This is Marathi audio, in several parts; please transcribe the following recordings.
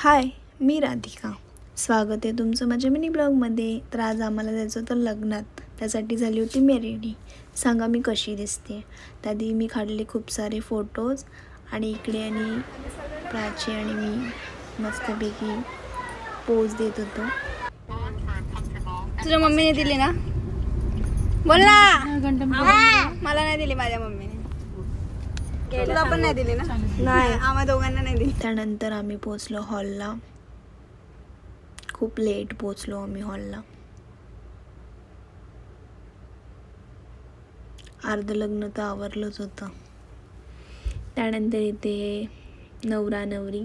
हाय, मी राधिका. स्वागत आहे तुमचं माझ्या मिनी ब्लॉगमध्ये. तर आज आम्हाला जायचं होतं लग्नात, त्यासाठी झाली होती मी रेडी. सांगा मी कशी दिसते. त्याआधी मी काढले खूप सारे फोटोज आणि इकडे आणि प्राची आणि मी मस्तपैकी पोज देत होतो. तुझ्या मम्मीने दिली ना? बोल ना. मला नाही दिली माझ्या मम्मीने. तुला पण नाही दिली ना? नाही, आम्हा दोघांना नाही दिली. त्यानंतर आम्ही पोचलो हॉलला. खूप लेट पोचलो आम्ही हॉलला. अर्ध लग्न तर आवरलंच होतं. त्यानंतर इथे नवरा नवरी.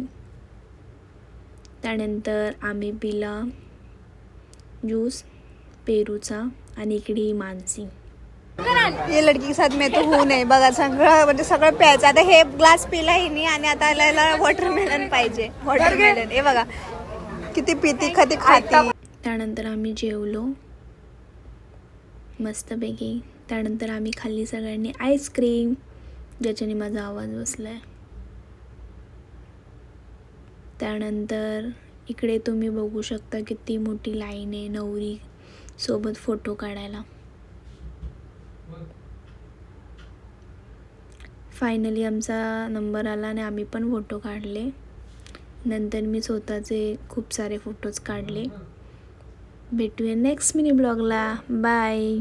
त्यानंतर आम्ही पिला ज्यूस पेरूचा आणि इकडे ही मानसी. ये लडकी के साथ में तो हूँ नाही बघा. सगळं म्हणजे सगळं प्यायचं. आता हे ग्लास पिला हिनी आणि आता याला वॉटरमेलन पाहिजे. वॉटरमेलन हे बघा किती पिती खाती. त्यानंतर आम्ही जेवलो मस्तपैकी. त्यानंतर आम्ही खाल्ली सगळ्यांनी आईस्क्रीम, ज्याच्याने माझा आवाज बसलाय. त्यानंतर इकडे तुम्ही बघू शकता किती मोठी लाईन आहे नवरी सोबत फोटो काढायला. फायनली आमचा नंबर आला आणि आम्ही पण फोटो काढले. नंतर मी स्वतःचे खूप सारे फोटोज काढले. भेटूया नेक्स्ट मिनी ब्लॉगला. बाय.